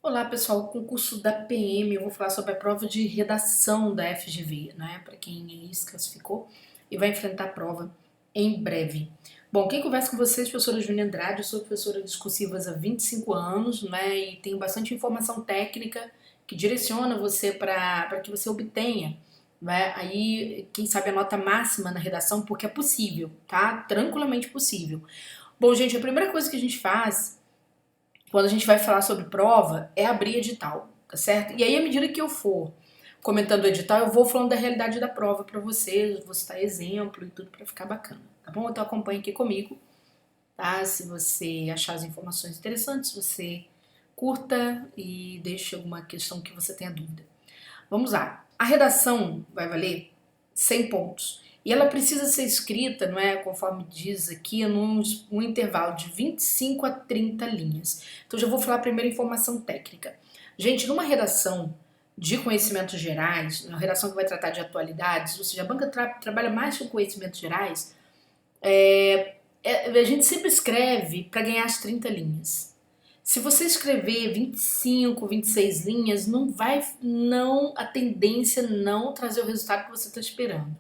Olá pessoal, o concurso da PM, eu vou falar sobre a prova de redação da FGV, né? Para quem aí se classificou e vai enfrentar a prova em breve. Bom, quem conversa com vocês, professora Júlia Andrade, eu sou professora discursivas há 25 anos, né? E tenho bastante informação técnica que direciona você para que você obtenha, né? Aí, quem sabe a nota máxima na redação, porque é possível, tá? Tranquilamente possível. Bom, gente, a primeira coisa que a gente faz quando a gente vai falar sobre prova, é abrir edital, tá certo? E aí, à medida que eu for comentando o edital, eu vou falando da realidade da prova pra vocês, vou citar exemplo e tudo pra ficar bacana, tá bom? Então acompanhe aqui comigo, tá? Se você achar as informações interessantes, você curta e deixe alguma questão que você tenha dúvida. Vamos lá. A redação vai valer 100 pontos. E ela precisa ser escrita, não é, conforme diz aqui, num intervalo de 25 a 30 linhas. Então já vou falar primeiro informação técnica. Gente, numa redação de conhecimentos gerais, uma redação que vai tratar de atualidades, ou seja, a banca trabalha mais com conhecimentos gerais, a gente sempre escreve para ganhar as 30 linhas. Se você escrever 25, 26 linhas, a tendência não trazer o resultado que você está esperando,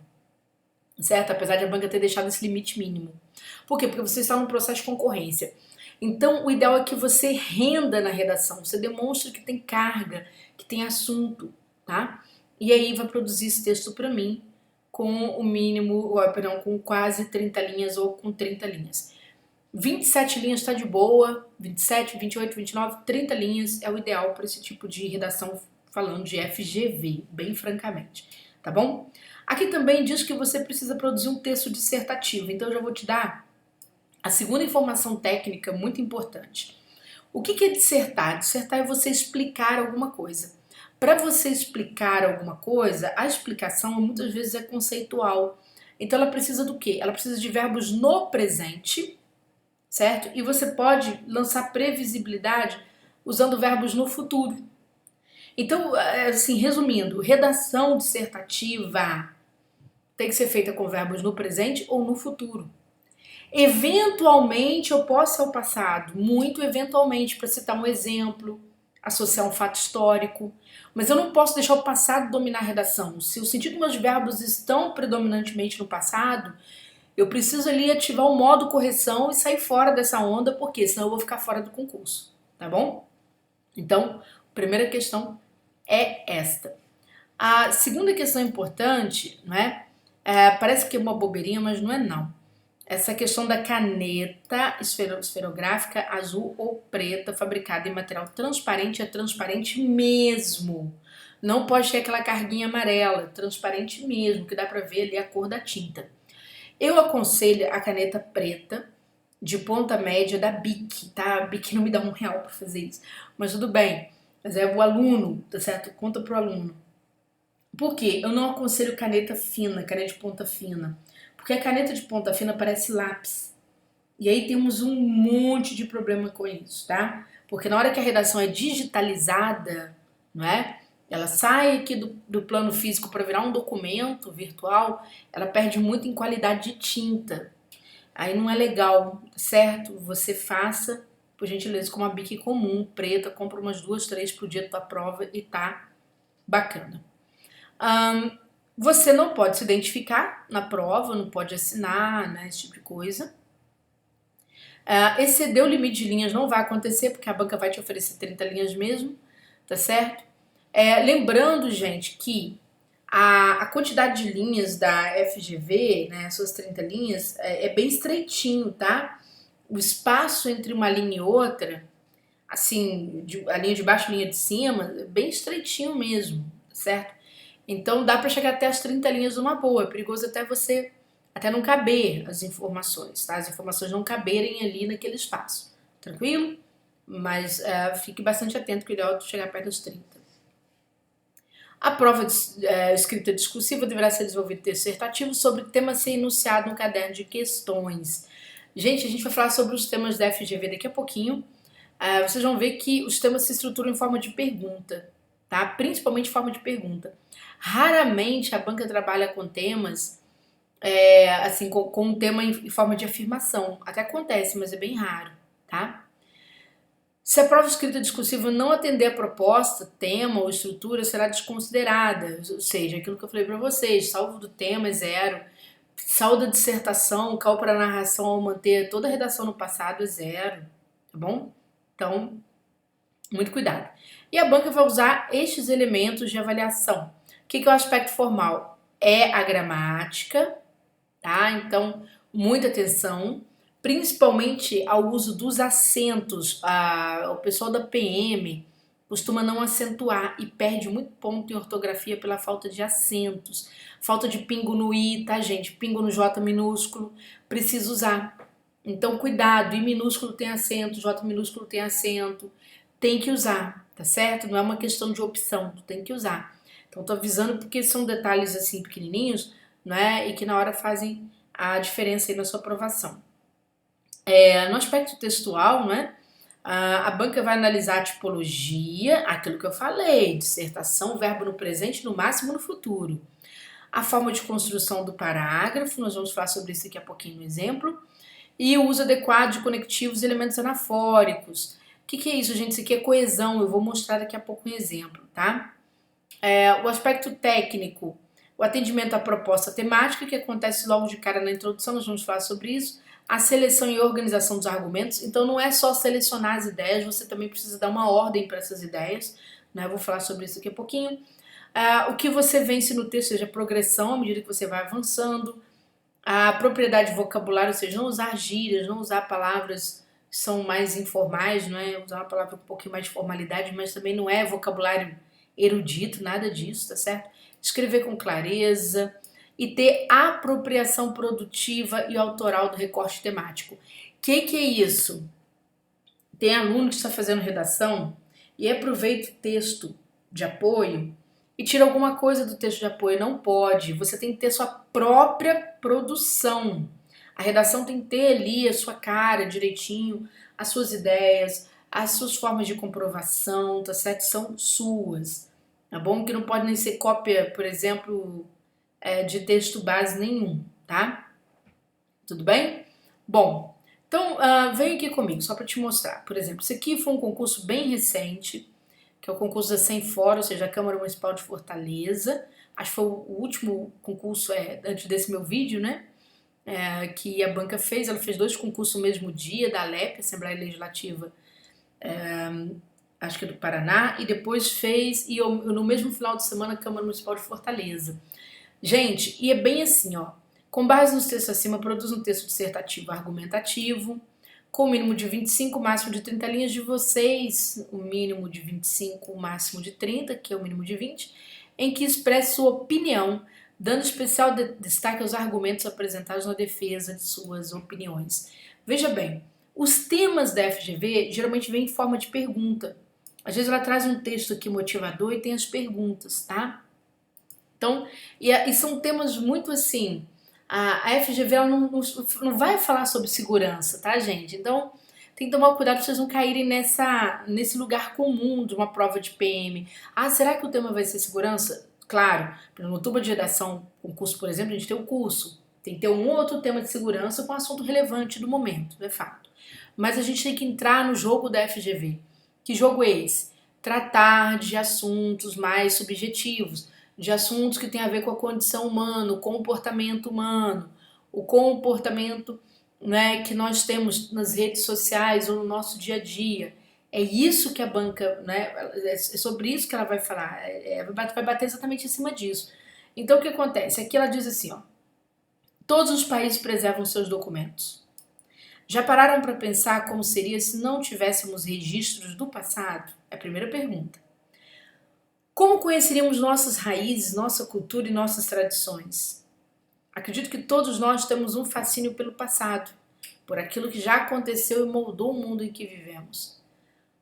certo? Apesar de a banca ter deixado esse limite mínimo. Por quê? Porque você está num processo de concorrência. Então, o ideal é que você renda na redação, você demonstre que tem carga, que tem assunto, tá? E aí vai produzir esse texto para mim com o mínimo, perdão, com quase 30 linhas ou com 30 linhas. 27 linhas está de boa, 27, 28, 29, 30 linhas é o ideal para esse tipo de redação falando de FGV, bem francamente, tá bom? Aqui também diz que você precisa produzir um texto dissertativo, então eu já vou te dar a segunda informação técnica muito importante. O que é dissertar? Dissertar é você explicar alguma coisa. Para você explicar alguma coisa, a explicação muitas vezes é conceitual. Então ela precisa do quê? Ela precisa de verbos no presente, certo? E você pode lançar previsibilidade usando verbos no futuro. Então, assim, resumindo, redação dissertativa tem que ser feita com verbos no presente ou no futuro. Eventualmente eu posso ir ao passado, muito eventualmente, para citar um exemplo, associar um fato histórico, mas eu não posso deixar o passado dominar a redação. Se o sentido dos meus verbos estão predominantemente no passado, eu preciso ali ativar o modo correção e sair fora dessa onda, porque senão eu vou ficar fora do concurso, tá bom? Então, a primeira questão é esta. A segunda questão importante, não é? Parece que é uma bobeirinha, mas não é não. Essa questão da caneta esferográfica azul ou preta fabricada em material transparente é transparente mesmo. Não pode ter aquela carguinha amarela, transparente mesmo, que dá pra ver ali a cor da tinta. Eu aconselho a caneta preta de ponta média da Bic, tá? A Bic não me dá R$ 1 pra fazer isso, mas tudo bem. Mas é o aluno, tá certo? Conta pro aluno. Por quê? Eu não aconselho caneta fina, caneta de ponta fina. Porque a caneta de ponta fina parece lápis. E aí temos um monte de problema com isso, tá? Porque na hora que a redação é digitalizada, não é? Ela sai aqui do plano físico para virar um documento virtual, ela perde muito em qualidade de tinta. Aí não é legal, certo? Você faça, por gentileza, com uma bique comum, preta, compra umas 2, 3 pro dia da prova e tá bacana. Você não pode se identificar na prova, não pode assinar, né, esse tipo de coisa. Exceder o limite de linhas não vai acontecer, porque a banca vai te oferecer 30 linhas mesmo, tá certo? Lembrando, gente, que a quantidade de linhas da FGV, né, suas 30 linhas, é bem estreitinho, tá? O espaço entre uma linha e outra, assim, a linha de baixo e a linha de cima, é bem estreitinho mesmo, certo? Então dá para chegar até as 30 linhas numa boa, é perigoso até não caber as informações, tá? As informações não caberem ali naquele espaço, tranquilo? Mas fique bastante atento que o ideal é chegar perto dos 30. A prova escrita discursiva deverá ser desenvolvido dissertativo sobre o tema a ser enunciado no caderno de questões. Gente, a gente vai falar sobre os temas da FGV daqui a pouquinho. Vocês vão ver que os temas se estruturam em forma de pergunta, tá? Principalmente em forma de pergunta. Raramente a banca trabalha com temas, assim, com um tema em forma de afirmação. Até acontece, mas é bem raro, tá? Se a prova escrita discursiva não atender a proposta, tema ou estrutura, será desconsiderada. Ou seja, aquilo que eu falei para vocês, salvo do tema é zero, salvo da dissertação, cal para a narração ao manter toda a redação no passado é zero, tá bom? Então, muito cuidado. E a banca vai usar estes elementos de avaliação. O que é o aspecto formal? É a gramática, tá? Então, muita atenção, principalmente ao uso dos acentos. O pessoal da PM costuma não acentuar e perde muito ponto em ortografia pela falta de acentos. Falta de pingo no I, tá, gente? Pingo no J minúsculo, precisa usar. Então, cuidado, I minúsculo tem acento, J minúsculo tem acento, tem que usar, tá certo? Não é uma questão de opção, tu tem que usar. Então, tô avisando porque são detalhes assim pequenininhos, né? E que na hora fazem a diferença aí na sua aprovação. No aspecto textual, né? A banca vai analisar a tipologia, aquilo que eu falei, dissertação, verbo no presente, no máximo no futuro. A forma de construção do parágrafo, nós vamos falar sobre isso daqui a pouquinho no exemplo. E o uso adequado de conectivos e elementos anafóricos. O que é isso, gente? Isso aqui é coesão, eu vou mostrar daqui a pouco um exemplo, tá? O aspecto técnico, o atendimento à proposta temática, que acontece logo de cara na introdução, nós vamos falar sobre isso. A seleção e organização dos argumentos, então não é só selecionar as ideias, você também precisa dar uma ordem para essas ideias, né? Eu vou falar sobre isso daqui a pouquinho. O que você vence no texto, seja progressão, à medida que você vai avançando. A propriedade de vocabulário, ou seja, não usar gírias, não usar palavras que são mais informais, não é? Usar uma palavra com um pouquinho mais de formalidade, mas também não é vocabulário erudito, nada disso, tá certo? Escrever com clareza e ter apropriação produtiva e autoral do recorte temático. O que é isso? Tem aluno que está fazendo redação e aproveita o texto de apoio e tira alguma coisa do texto de apoio. Não pode. Você tem que ter sua própria produção. A redação tem que ter ali a sua cara direitinho, as suas ideias, as suas formas de comprovação, tá certo? São suas. Tá bom? Que não pode nem ser cópia, por exemplo, de texto base nenhum, tá? Tudo bem? Bom, então vem aqui comigo, só para te mostrar. Por exemplo, esse aqui foi um concurso bem recente, que é o concurso da Senfora, ou seja, a Câmara Municipal de Fortaleza. Acho que foi o último concurso antes desse meu vídeo, né? Que a banca fez. Ela fez 2 concursos no mesmo dia, da ALEP, Assembleia Legislativa, acho que é do Paraná, e depois fez, no mesmo final de semana, a Câmara Municipal de Fortaleza. Gente, e é bem assim, ó. Com base nos textos acima, produz um texto dissertativo argumentativo, com o mínimo de 25, o máximo de 30 linhas de vocês, o mínimo de 25, o máximo de 30, que é o mínimo de 20, em que expresse sua opinião, dando especial destaque aos argumentos apresentados na defesa de suas opiniões. Veja bem, os temas da FGV geralmente vêm em forma de pergunta. Às vezes ela traz um texto aqui motivador e tem as perguntas, tá? Então, e são temas muito assim. A FGV ela não vai falar sobre segurança, tá, gente? Então, tem que tomar cuidado para vocês não caírem nesse lugar comum de uma prova de PM. Ah, será que o tema vai ser segurança? Claro, no tubo de redação, concurso, por exemplo, a gente tem o curso. Tem que ter um outro tema de segurança com assunto relevante do momento, é fato. Mas a gente tem que entrar no jogo da FGV. Que jogo é esse? Tratar de assuntos mais subjetivos, de assuntos que têm a ver com a condição humana, o comportamento humano, o comportamento, né, que nós temos nas redes sociais ou no nosso dia a dia. É isso que a banca, né, é sobre isso que ela vai falar, vai bater exatamente em cima disso. Então o que acontece? Aqui ela diz assim, ó, todos os países preservam seus documentos. Já pararam para pensar como seria se não tivéssemos registros do passado? É a primeira pergunta. Como conheceríamos nossas raízes, nossa cultura e nossas tradições? Acredito que todos nós temos um fascínio pelo passado, por aquilo que já aconteceu e moldou o mundo em que vivemos.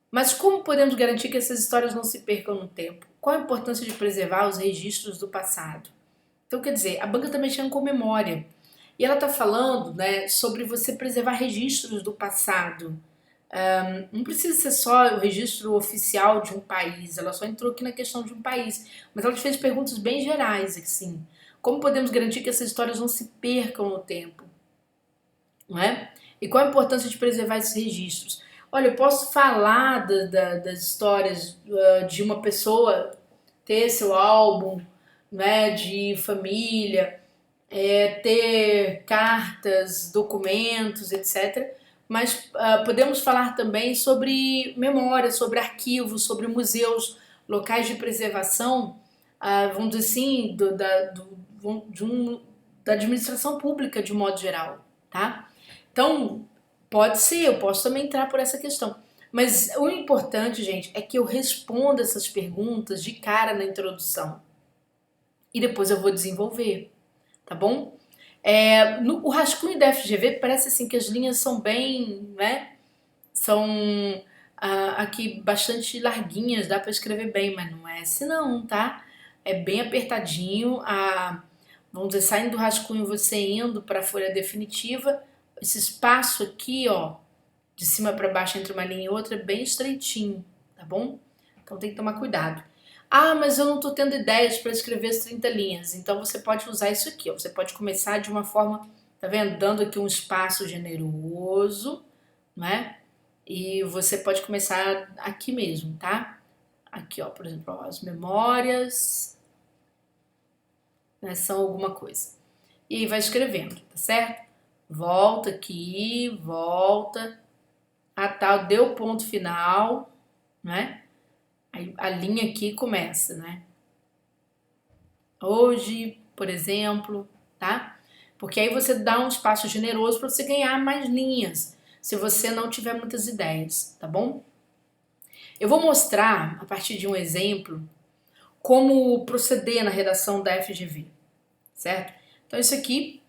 Mas como podemos garantir que essas histórias não se percam no tempo? Qual a importância de preservar os registros do passado? Então, quer dizer, a banca está mexendo com memória. E ela está falando, né, sobre você preservar registros do passado. Não precisa ser só o registro oficial de um país, ela só entrou aqui na questão de um país, mas ela fez perguntas bem gerais, assim. Como podemos garantir que essas histórias não se percam no tempo? Não é? E qual a importância de preservar esses registros? Olha, eu posso falar das histórias de uma pessoa ter seu álbum, né, de família, ter cartas, documentos, etc. Mas podemos falar também sobre memória, sobre arquivos, sobre museus, locais de preservação, vamos dizer assim, da administração pública de modo geral, tá? Então, pode ser, eu posso também entrar por essa questão. Mas o importante, gente, é que eu responda essas perguntas de cara na introdução. E depois eu vou desenvolver, tá bom? O rascunho da FGV parece assim que as linhas são bem, né? São aqui bastante larguinhas, dá para escrever bem, mas não é assim não, tá? É bem apertadinho, vamos dizer, saindo do rascunho, você indo para a folha definitiva, esse espaço aqui, ó, de cima para baixo entre uma linha e outra é bem estreitinho, tá bom? Então tem que tomar cuidado. Ah, mas eu não tô tendo ideias para escrever as 30 linhas. Então você pode usar isso aqui, ó. Você pode começar de uma forma, tá vendo? Dando aqui um espaço generoso, né? E você pode começar aqui mesmo, tá? Aqui, ó, por exemplo, ó, as memórias, né, são alguma coisa. E aí vai escrevendo, tá certo? Volta aqui, volta. Tal, deu o ponto final, né? Aí a linha aqui começa, né? Hoje, por exemplo, tá? Porque aí você dá um espaço generoso para você ganhar mais linhas, se você não tiver muitas ideias, tá bom? Eu vou mostrar, a partir de um exemplo, como proceder na redação da FGV, certo? Então isso aqui,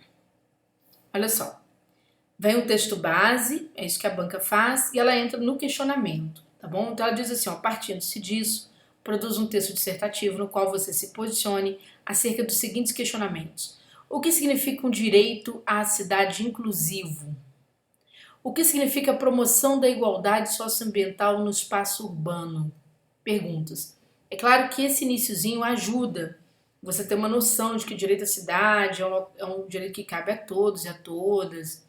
olha só, vem um texto base, é isso que a banca faz, e ela entra no questionamento, tá bom? Então ela diz assim, ó, partindo-se disso, produz um texto dissertativo no qual você se posicione acerca dos seguintes questionamentos. O que significa um direito à cidade inclusivo? O que significa a promoção da igualdade socioambiental no espaço urbano? Perguntas. É claro que esse iniciozinho ajuda você ter uma noção de que o direito à cidade é um direito que cabe a todos e a todas.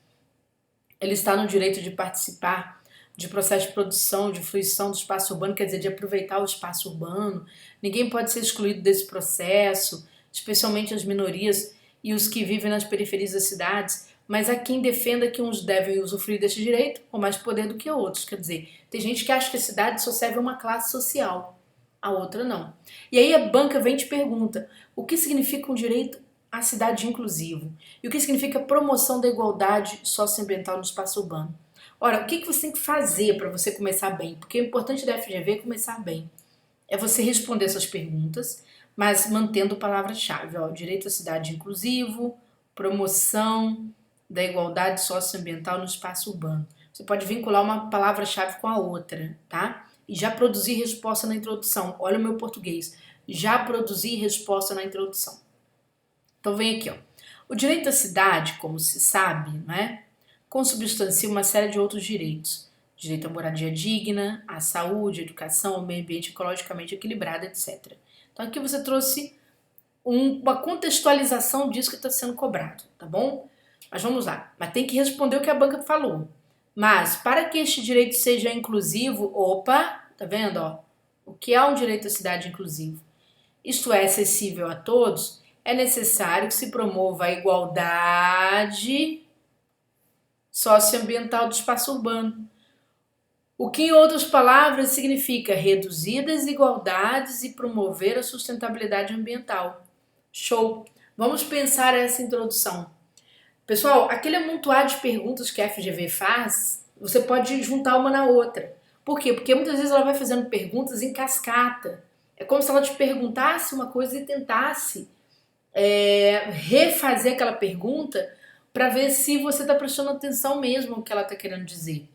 Ele está no direito de participar de processo de produção, de fruição do espaço urbano, quer dizer, de aproveitar o espaço urbano. Ninguém pode ser excluído desse processo, especialmente as minorias e os que vivem nas periferias das cidades, mas há quem defenda que uns devem usufruir deste direito com mais poder do que outros. Quer dizer, tem gente que acha que a cidade só serve a uma classe social, a outra não. E aí a banca vem e te pergunta, o que significa um direito à cidade inclusivo? E o que significa promoção da igualdade socioambiental no espaço urbano? Ora, o que você tem que fazer para você começar bem? Porque o importante da FGV é começar bem. É você responder essas perguntas, mas mantendo palavra-chave. Direito à cidade inclusivo, promoção da igualdade socioambiental no espaço urbano. Você pode vincular uma palavra-chave com a outra, tá? E já produzir resposta na introdução. Olha o meu português. Já produzir resposta na introdução. Então vem aqui, ó. O direito à cidade, como se sabe, não é? Consubstancia uma série de outros direitos. Direito à moradia digna, à saúde, à educação, ao meio ambiente ecologicamente equilibrado, etc. Então aqui você trouxe uma contextualização disso que está sendo cobrado, tá bom? Mas vamos lá. Mas tem que responder o que a banca falou. Mas para que este direito seja inclusivo, opa, tá vendo, ó? O que é um direito à cidade inclusivo? Isto é acessível a todos, é necessário que se promova a igualdade socioambiental do espaço urbano. O que, em outras palavras, significa reduzir desigualdades e promover a sustentabilidade ambiental. Show! Vamos pensar essa introdução. Pessoal, aquele amontoado de perguntas que a FGV faz, você pode juntar uma na outra. Por quê? Porque muitas vezes ela vai fazendo perguntas em cascata. É como se ela te perguntasse uma coisa e tentasse refazer aquela pergunta para ver se você está prestando atenção mesmo ao que ela está querendo dizer.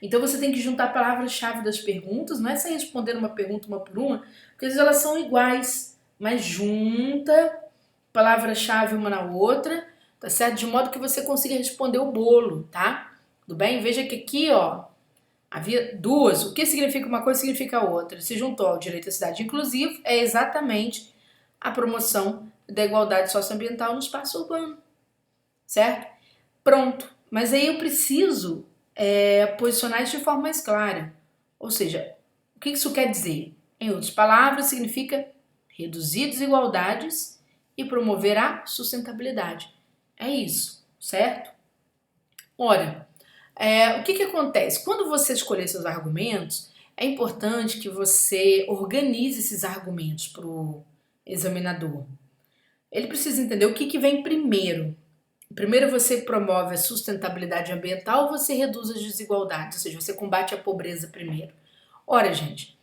Então você tem que juntar a palavra-chave das perguntas, não é só responder uma pergunta uma por uma, porque às vezes elas são iguais, mas junta palavra-chave uma na outra, tá certo? De modo que você consiga responder o bolo, tá? Tudo bem? Veja que aqui, ó, havia duas. O que significa uma coisa significa a outra. Se juntou ao direito à cidade inclusivo, é exatamente a promoção da igualdade socioambiental no espaço urbano, certo? Pronto. Mas aí eu preciso posicionar isso de forma mais clara. Ou seja, o que isso quer dizer? Em outras palavras, significa reduzir desigualdades e promover a sustentabilidade. É isso, certo? Ora, o que acontece? Quando você escolher seus argumentos, é importante que você organize esses argumentos para o examinador. Ele precisa entender o que vem primeiro. Primeiro você promove a sustentabilidade ambiental ou você reduz as desigualdades, ou seja, você combate a pobreza primeiro. Ora, gente,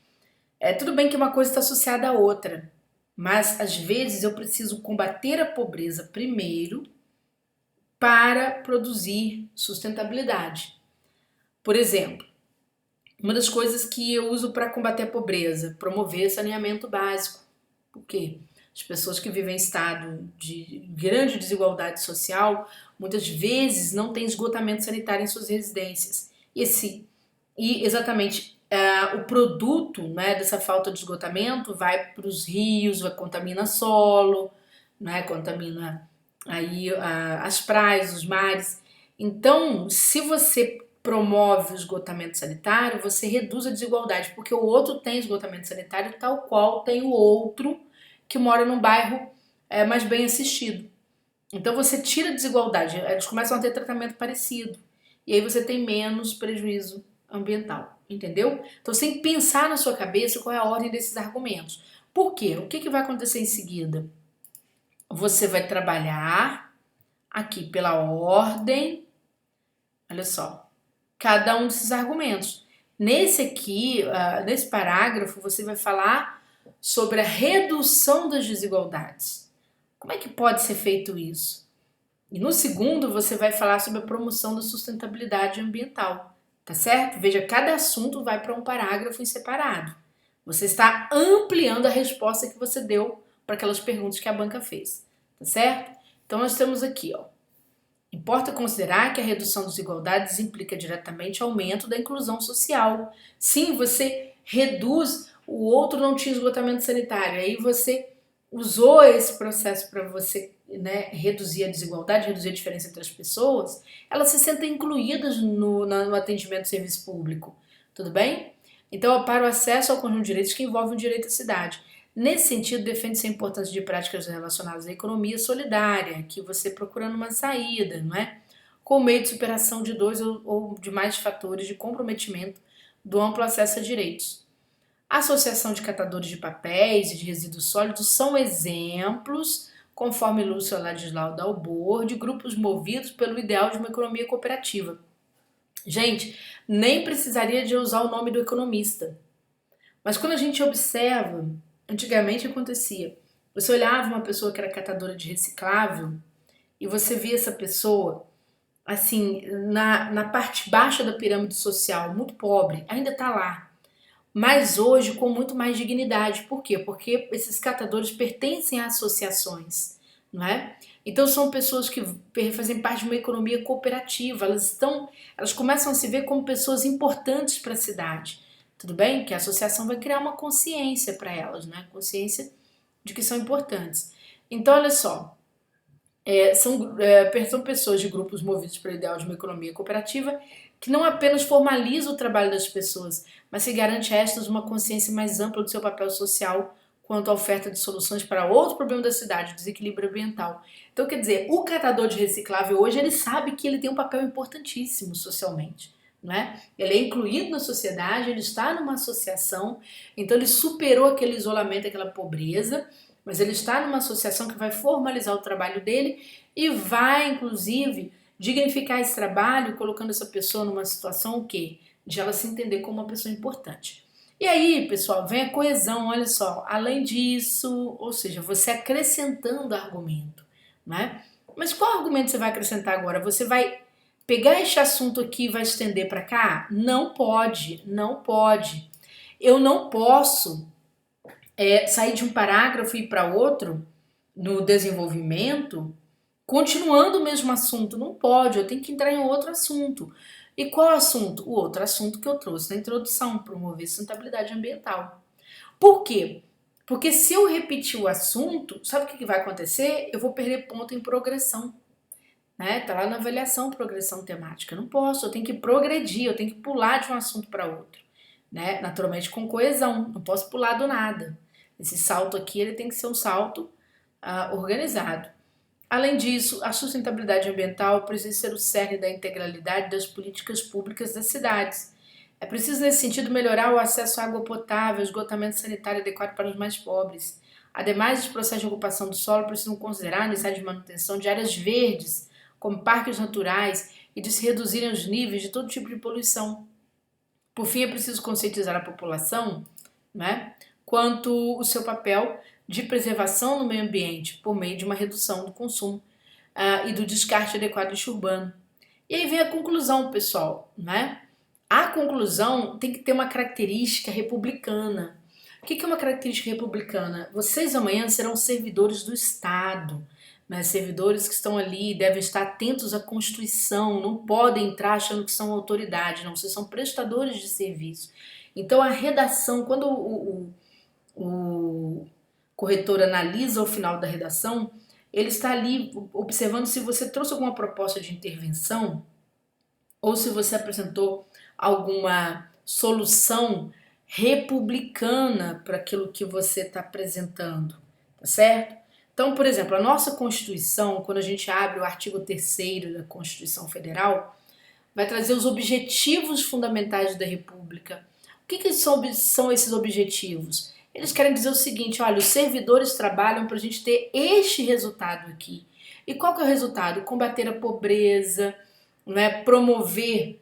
tudo bem que uma coisa está associada à outra, mas às vezes eu preciso combater a pobreza primeiro para produzir sustentabilidade. Por exemplo, uma das coisas que eu uso para combater a pobreza, promover saneamento básico. Por quê? As pessoas que vivem em estado de grande desigualdade social, muitas vezes não têm esgotamento sanitário em suas residências. E exatamente o produto, né, dessa falta de esgotamento vai para os rios, contamina solo, né, contamina aí as praias, os mares. Então, se você promove o esgotamento sanitário, você reduz a desigualdade, porque o outro tem esgotamento sanitário tal qual tem o outro que mora num bairro mais bem assistido. Então você tira a desigualdade, eles começam a ter tratamento parecido. E aí você tem menos prejuízo ambiental, entendeu? Então você tem que pensar na sua cabeça qual é a ordem desses argumentos. Por quê? O que vai acontecer em seguida? Você vai trabalhar aqui pela ordem, olha só, cada um desses argumentos. Nesse aqui, nesse parágrafo, você vai falar sobre a redução das desigualdades. Como é que pode ser feito isso? E no segundo, você vai falar sobre a promoção da sustentabilidade ambiental, tá certo? Veja, cada assunto vai para um parágrafo em separado. Você está ampliando a resposta que você deu para aquelas perguntas que a banca fez, tá certo? Então nós temos aqui, ó. Importa considerar que a redução das desigualdades implica diretamente aumento da inclusão social. Sim, você reduz, o outro não tinha esgotamento sanitário, aí você usou esse processo para você, né, reduzir a desigualdade, reduzir a diferença entre as pessoas, elas se sentem incluídas no atendimento do serviço público, tudo bem? Então, para o acesso ao conjunto de direitos que envolve o direito à cidade. Nesse sentido, defende-se a importância de práticas relacionadas à economia solidária, que você procurando uma saída, não é? Com meio de superação de dois ou de mais fatores de comprometimento do amplo acesso a direitos. A Associação de Catadores de Papéis e de Resíduos Sólidos são exemplos, conforme Lúcio Ladislau Dalbor, de grupos movidos pelo ideal de uma economia cooperativa. Gente, nem precisaria de usar o nome do economista. Mas quando a gente observa, antigamente acontecia, você olhava uma pessoa que era catadora de reciclável e você via essa pessoa, assim, na parte baixa da pirâmide social, muito pobre, ainda está lá. Mas hoje com muito mais dignidade. Por quê? Porque esses catadores pertencem a associações, não é? Então são pessoas que fazem parte de uma economia cooperativa, elas começam a se ver como pessoas importantes para a cidade. Tudo bem? Que a associação vai criar uma consciência para elas, né? Consciência de que são importantes. Então, olha só, são pessoas de grupos movidos pelo ideal de uma economia cooperativa que não apenas formaliza o trabalho das pessoas, mas se garante a estas uma consciência mais ampla do seu papel social quanto à oferta de soluções para outro problema da cidade, o desequilíbrio ambiental. Então, quer dizer, o catador de reciclável hoje, ele sabe que ele tem um papel importantíssimo socialmente. Não é? Ele é incluído na sociedade, ele está numa associação, então ele superou aquele isolamento, aquela pobreza, mas ele está numa associação que vai formalizar o trabalho dele e vai, inclusive, dignificar esse trabalho, colocando essa pessoa numa situação o quê? De ela se entender como uma pessoa importante. E aí, pessoal, vem a coesão, olha só, além disso, ou seja, você acrescentando argumento, né? Mas qual argumento você vai acrescentar agora? Você vai pegar este assunto aqui e vai estender para cá? Não pode, não pode. Eu não posso sair de um parágrafo e ir para outro no desenvolvimento, continuando o mesmo assunto. Não pode, eu tenho que entrar em outro assunto. E qual assunto? O outro assunto que eu trouxe na introdução, promover sustentabilidade ambiental. Por quê? Porque se eu repetir o assunto, sabe o que vai acontecer? Eu vou perder ponto em progressão. né? Tá lá na avaliação progressão temática. Eu não posso, eu tenho que progredir, eu tenho que pular de um assunto para outro, né? Naturalmente com coesão, não posso pular do nada. Esse salto aqui, ele tem que ser um salto organizado. Além disso, a sustentabilidade ambiental precisa ser o cerne da integralidade das políticas públicas das cidades. É preciso, nesse sentido, melhorar o acesso à água potável, esgotamento sanitário adequado para os mais pobres. Ademais, os processos de ocupação do solo precisam considerar a necessidade de manutenção de áreas verdes, como parques naturais, e de se reduzirem os níveis de todo tipo de poluição. Por fim, é preciso conscientizar a população, né, quanto o seu papel de preservação no meio ambiente por meio de uma redução do consumo e do descarte adequado do lixo urbano. E aí vem a conclusão, pessoal, né? A conclusão tem que ter uma característica republicana. O que é uma característica republicana? Vocês amanhã serão servidores do Estado, né? Servidores que estão ali devem estar atentos à Constituição, não podem entrar achando que são autoridade, não, vocês são prestadores de serviço. Então a redação, quando o corretor analisa o final da redação, ele está ali observando se você trouxe alguma proposta de intervenção ou se você apresentou alguma solução republicana para aquilo que você está apresentando, tá certo? Então, por exemplo, a nossa Constituição, quando a gente abre o artigo 3º da Constituição Federal, vai trazer os objetivos fundamentais da República. O que são esses objetivos? Eles querem dizer o seguinte, olha, os servidores trabalham para a gente ter este resultado aqui. E qual que é o resultado? Combater a pobreza, né, promover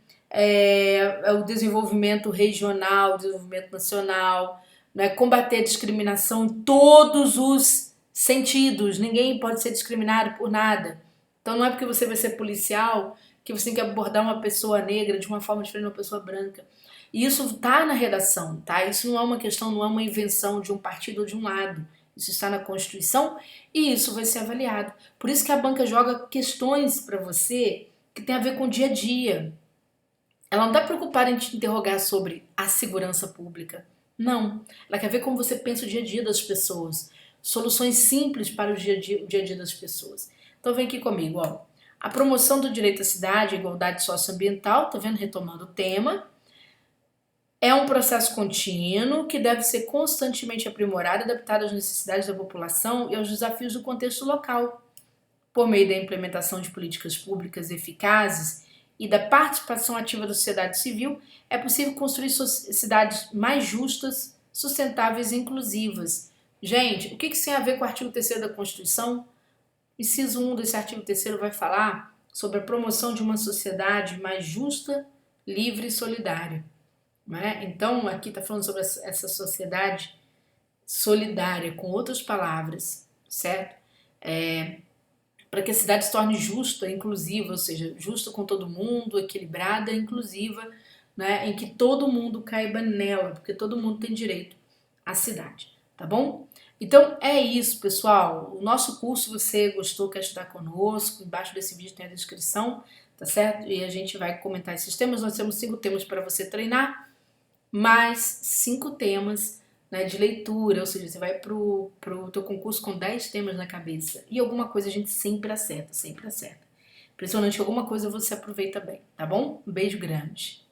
o desenvolvimento regional, o desenvolvimento nacional, né, combater a discriminação em todos os sentidos. Ninguém pode ser discriminado por nada. Então não é porque você vai ser policial que você tem que abordar uma pessoa negra de uma forma diferente de uma pessoa branca. E isso está na redação, tá? Isso não é uma questão, não é uma invenção de um partido ou de um lado. Isso está na Constituição e isso vai ser avaliado. Por isso que a banca joga questões para você que tem a ver com o dia a dia. Ela não está preocupada em te interrogar sobre a segurança pública. Não. Ela quer ver como você pensa o dia a dia das pessoas. Soluções simples para o dia a dia das pessoas. Então vem aqui comigo, ó. A promoção do direito à cidade e igualdade socioambiental, tá vendo? Retomando o tema. É um processo contínuo que deve ser constantemente aprimorado, adaptado às necessidades da população e aos desafios do contexto local. Por meio da implementação de políticas públicas eficazes e da participação ativa da sociedade civil, é possível construir cidades mais justas, sustentáveis e inclusivas. Gente, o que isso tem a ver com o artigo 3º da Constituição? Inciso 1 desse artigo 3º vai falar sobre a promoção de uma sociedade mais justa, livre e solidária. Né? Então, aqui está falando sobre essa sociedade solidária, com outras palavras, certo? Para que a cidade se torne justa, inclusiva, ou seja, justa com todo mundo, equilibrada, inclusiva, né? Em que todo mundo caiba nela, porque todo mundo tem direito à cidade, tá bom? Então é isso, pessoal. O nosso curso, você gostou, quer estudar conosco, embaixo desse vídeo tem a descrição, tá certo? E a gente vai comentar esses temas. Nós temos 5 temas para você treinar, mais 5 temas, né, de leitura, ou seja, você vai pro teu concurso com 10 temas na cabeça. E alguma coisa a gente sempre acerta, sempre acerta. Impressionante que alguma coisa você aproveita bem, tá bom? Um beijo grande.